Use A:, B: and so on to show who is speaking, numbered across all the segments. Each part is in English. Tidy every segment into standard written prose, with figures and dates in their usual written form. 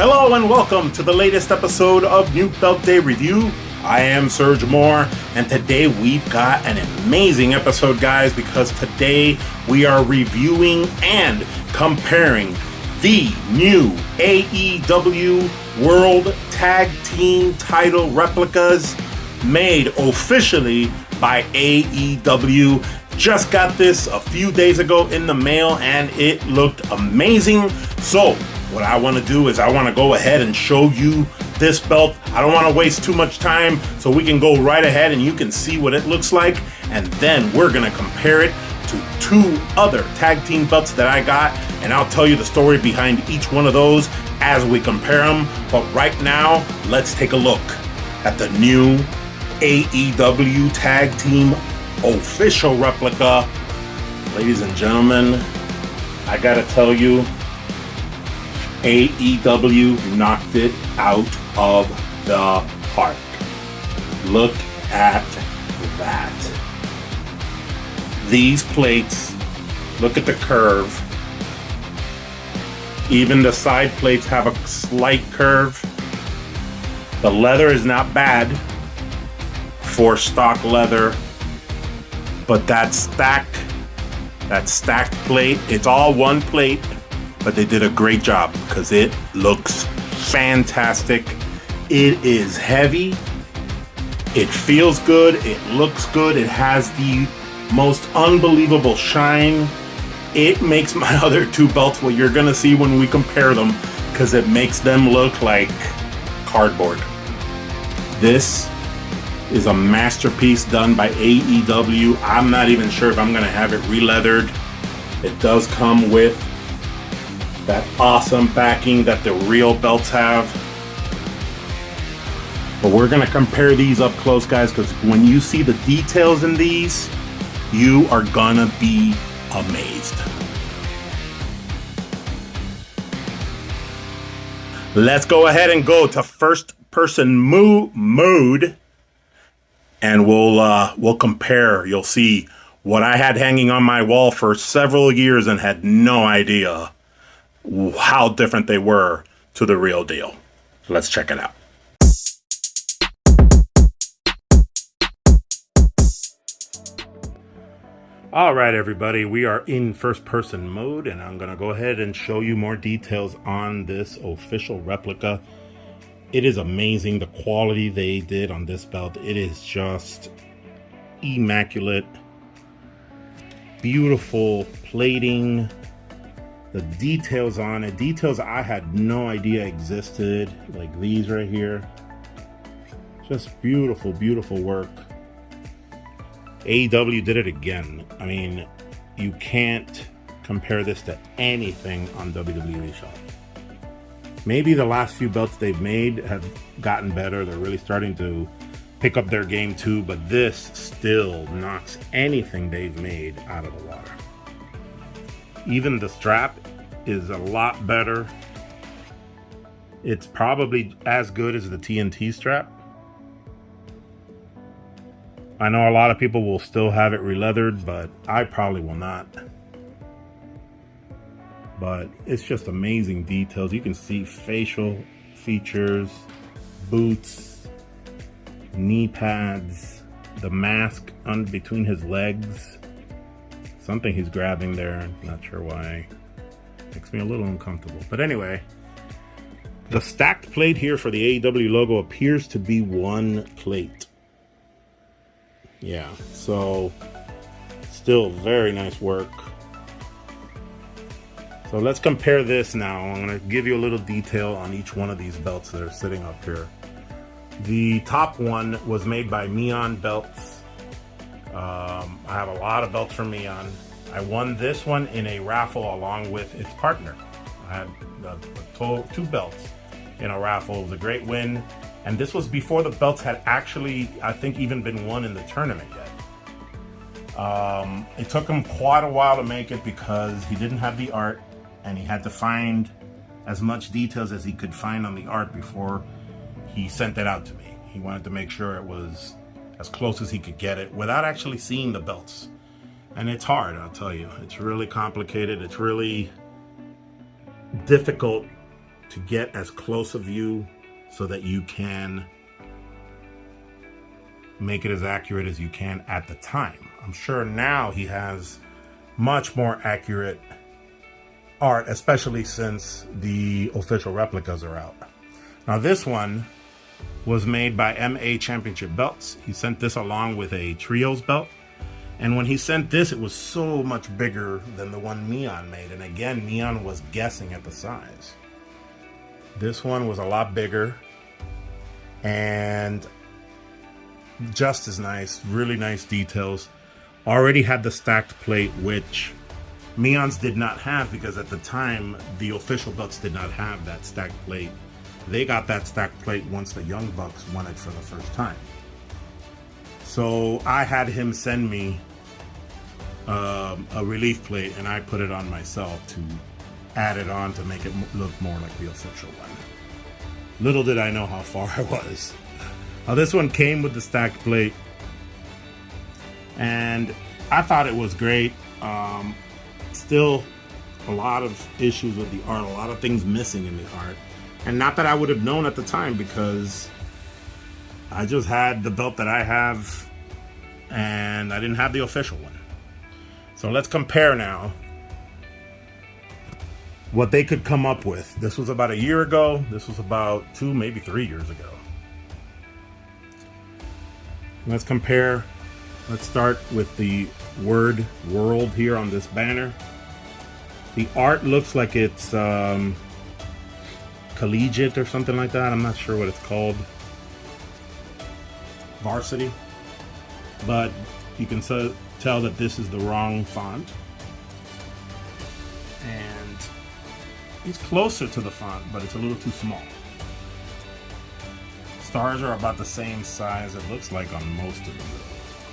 A: Hello and welcome to the latest episode of New Belt Day Review. I am Serge Moore, and today we've got an amazing episode, guys, because today we are reviewing and comparing the new AEW World Tag Team title replicas made officially by AEW. Just got this a few days ago in the mail and it looked amazing. So what I want to do is I want to go ahead and show you this belt. I don't want to waste too much time, so we can go right ahead and you can see what it looks like, and then we're going to compare it to two other tag team belts that I got, and I'll tell you the story behind each one of those as we compare them. But right now, let's take a look at the new AEW Tag Team official replica. Ladies and gentlemen, I gotta tell you, AEW knocked it out of the park. Look at that. These plates, look at the curve. Even the side plates have a slight curve. The leather is not bad for stock leather, but that stacked plate, it's all one plate, but they did a great job because it looks fantastic. It is heavy. It feels good. It looks good. It has the most unbelievable shine. It makes my other two belts what you're gonna see when we compare them, because it makes them look like cardboard. This is a masterpiece done by AEW. I'm not even sure if I'm gonna have it re-leathered. It does come with that awesome backing that the real belts have. But we're gonna compare these up close, guys, because when you see the details in these, you are gonna be amazed. Let's go ahead and go to first person mode, and we'll compare. You'll see what I had hanging on my wall for several years and had no idea how different they were to the real deal. Let's check it out. All right, everybody, we are in first person mode, and I'm going to go ahead and show you more details on this official replica. It is amazing, the quality they did on this belt. It is just immaculate. Beautiful plating. The details on it, details I had no idea existed, like these right here. Just beautiful, beautiful work. AEW did it again. I mean, you can't compare this to anything on WWE Shop. Maybe the last few belts they've made have gotten better. They're really starting to pick up their game too, but this still knocks anything they've made out of the water. Even the strap is a lot better. It's probably as good as the TNT strap. I know a lot of people will still have it re-leathered, but I probably will not. But it's just amazing details. You can see facial features, boots, knee pads, the mask between his legs. Something he's grabbing there, not sure why. Makes me a little uncomfortable. But anyway, the stacked plate here for the AEW logo appears to be one plate. Yeah, so still very nice work. So let's compare this now. I'm going to give you a little detail on each one of these belts that are sitting up here. The top one was made by MIAN belts. I have a lot of belts from MIAN. I won this one in a raffle along with its partner. I had two belts in a raffle. It was a great win. And this was before the belts had actually, I think, even been won in the tournament yet. It took him quite a while to make it because he didn't have the art, and he had to find as much details as he could find on the art before he sent it out to me. He wanted to make sure it was as close as he could get it without actually seeing the belts. And it's hard, I'll tell you. It's really complicated. It's really difficult to get as close a view so that you can make it as accurate as you can at the time. I'm sure now he has much more accurate art, especially since the official replicas are out. Now this one was made by MA Championship Belts. He sent this along with a trios belt. And when he sent this, it was so much bigger than the one MIAN made. And again, MIAN was guessing at the size. This one was a lot bigger and just as nice, really nice details. Already had the stacked plate, which MIAN's did not have, because at the time, the official Bucks did not have that stacked plate. They got that stacked plate once the Young Bucks won it for the first time. So I had him send me a relief plate, and I put it on myself to add it on to make it look more like the official one. Little did I know how far I was. Now this one came with the stacked plate, and I thought it was great. Still a lot of issues with the art, a lot of things missing in the art. And not that I would have known at the time, because I just had the belt that I have and I didn't have the official one. So let's compare now what they could come up with. This was about a year ago. This was about 2, maybe 3 years ago. Let's compare. Let's start with the word world here on this banner. The art looks like it's collegiate or something like that. I'm not sure what it's called. Varsity. But you can tell that this is the wrong font. And it's closer to the font, but it's a little too small. Stars are about the same size, it looks like, on most of them.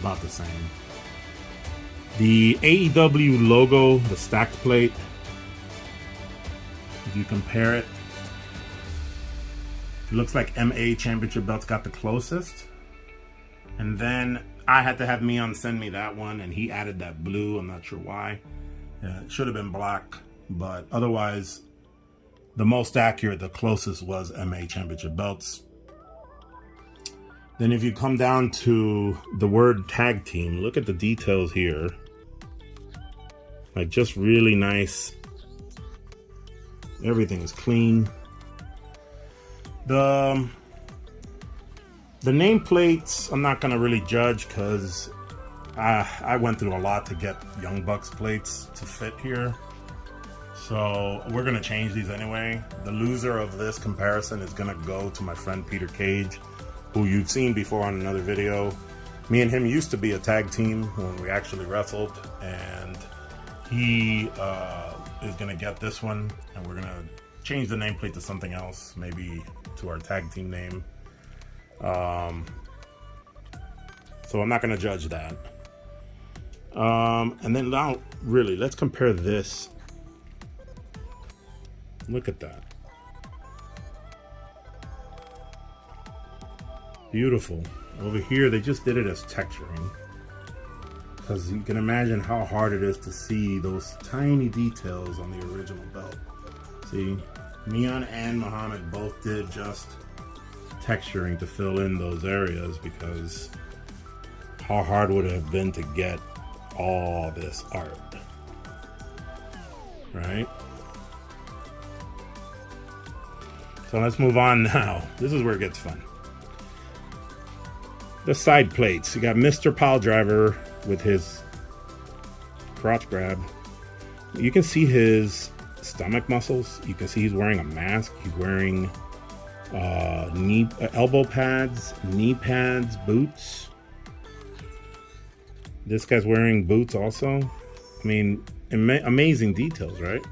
A: About the same. The AEW logo, the stacked plate, if you compare it, it looks like MA Championship Belts got the closest. And then I had to have MIAN send me that one, and he added that blue. I'm not sure why. It should have been black, but otherwise, the most accurate, the closest, was MA Championship Belts. Then if you come down to the word tag team, look at the details here. Like, just really nice. Everything is clean. The nameplates, I'm not gonna really judge, because I went through a lot to get Young Bucks plates to fit here. So we're gonna change these anyway. The loser of this comparison is gonna go to my friend Peter Cage, who you've seen before on another video. Me and him used to be a tag team when we actually wrestled, and he is gonna get this one, and we're gonna change the nameplate to something else, maybe to our tag team name. So I'm not gonna judge that. And then now, really, let's compare this. Look at that. Beautiful. Over here, they just did it as texturing, because you can imagine how hard it is to see those tiny details on the original belt. See, MIAN and Muhammad both did just texturing to fill in those areas, because how hard would it have been to get all this art, right? So let's move on now. This is where it gets fun. The side plates. You got Mr. Piledriver with his crotch grab. You can see his stomach muscles. You can see he's wearing a mask. He's wearing elbow pads, knee pads, boots. This guy's wearing boots also. I mean, amazing details, right?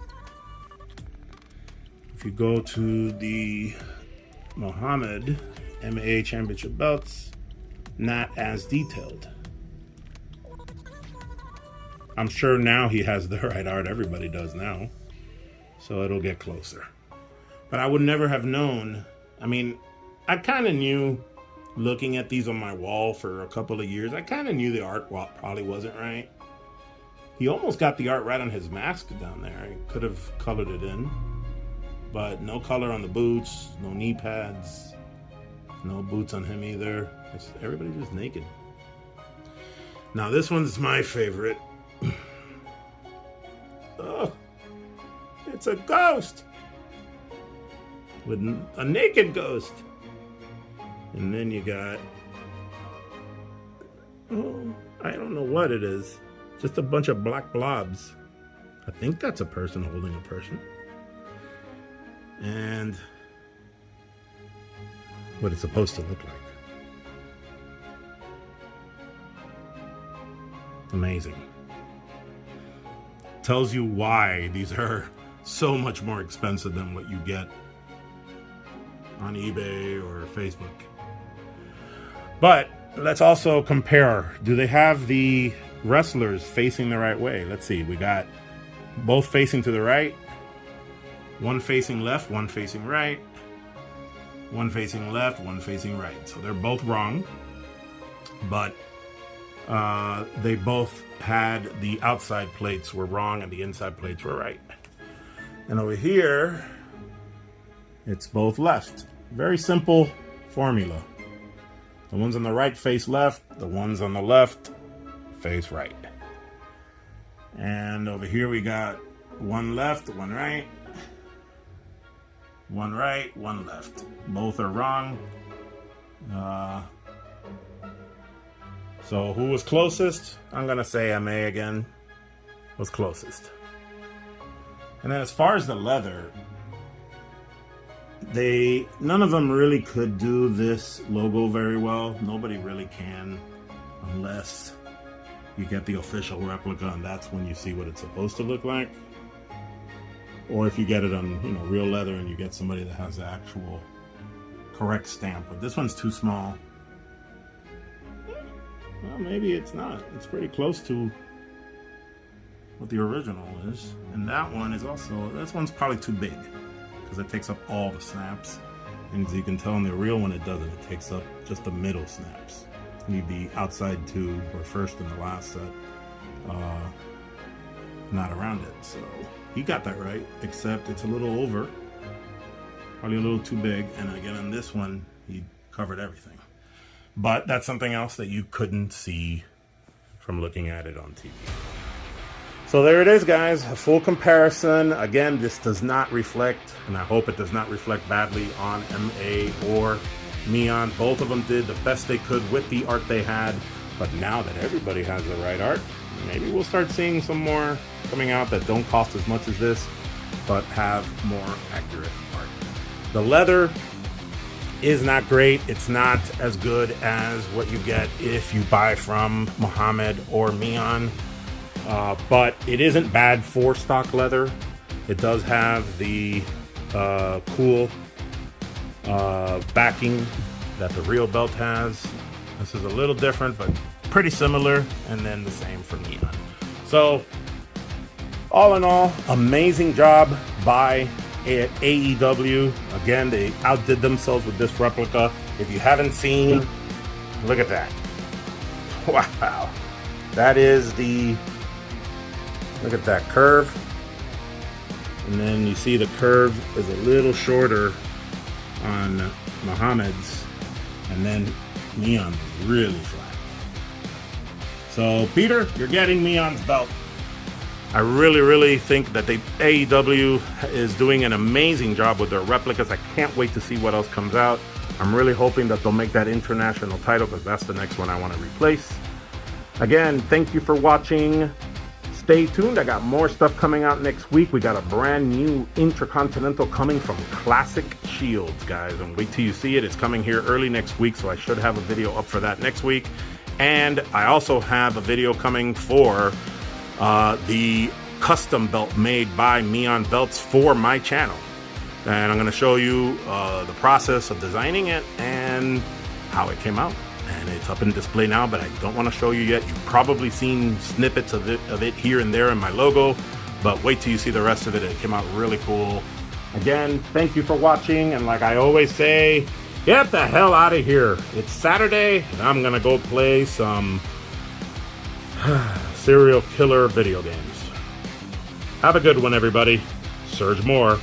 A: If you go to the Muhammad MA Championship Belts, not as detailed. I'm sure now he has the right art. Everybody does now. So it'll get closer. But I would never have known. I mean, I kind of knew, looking at these on my wall for a couple of years, I kind of knew the art probably wasn't right. He almost got the art right on his mask down there. He could have colored it in. but no color on the boots, no knee pads, no boots on him either. Everybody's just naked. Now this one's my favorite. Oh, it's a ghost with a naked ghost. And then you got, oh, I don't know what it is. Just a bunch of black blobs. I think that's a person holding a person. And what it's supposed to look like. Amazing. Tells you why these are so much more expensive than what you get on eBay or Facebook. But let's also compare. Do they have the wrestlers facing the right way? Let's see. We got both facing to the right. One facing left, one facing right. One facing left, one facing right. So they're both wrong. But they both had the outside plates were wrong and the inside plates were right. And over here, it's both left. Very simple formula. The ones on the right face left, the ones on the left face right. And over here we got one left, one right. One right, one left. Both are wrong. So who was closest? I'm gonna say MA again. Was closest. And then as far as the leather, none of them really could do this logo very well. Nobody really can, unless you get the official replica, and that's when you see what it's supposed to look like. Or if you get it on, real leather, and you get somebody that has the actual correct stamp. But this one's too small. Well, maybe it's not. It's pretty close to what the original is. And that one is also, this one's probably too big, because it takes up all the snaps. And as you can tell in the real one, it doesn't. It takes up just the middle snaps. Leave the outside two, or first and the last set, not around it. So he got that right, except it's a little over, probably a little too big. And again, on this one, he covered everything. But that's something else that you couldn't see from looking at it on TV. So there it is, guys, a full comparison. Again, this does not reflect, and I hope it does not reflect badly on MA or MIAN. Both of them did the best they could with the art they had. But now that everybody has the right art, maybe we'll start seeing some more coming out that don't cost as much as this, but have more accurate art. The leather is not great. It's not as good as what you get if you buy from Muhammad or MIAN. But it isn't bad for stock leather. It does have the cool backing that the real belt has. This is a little different, but pretty similar, and then the same for MIAN. So all in all, amazing job by AEW. Again, they outdid themselves with this replica. If you haven't seen, look at that. Wow. That is the, look at that curve. And then you see the curve is a little shorter on Muhammad's, and then MIAN is really flat. So Peter, you're getting MIAN's belt. I really think that AEW is doing an amazing job with their replicas. I can't wait to see what else comes out. I'm really hoping that they'll make that international title, because that's the next one I want to replace. Again, thank you for watching. Stay tuned. I got more stuff coming out next week. We got a brand new Intercontinental coming from Classic Shields, guys. And wait till you see it. It's coming here early next week, so I should have a video up for that next week. And I also have a video coming for the custom belt made by MIAN Belts for my channel. And I'm going to show you the process of designing it and how it came out. And it's up in display now, but I don't want to show you yet. You've probably seen snippets of it here and there in my logo, but wait till you see the rest of it. It came out really cool. Again, thank you for watching, and like I always say, get the hell out of here. It's Saturday, and I'm gonna go play some serial killer video games. Have a good one, everybody. Surge Moore.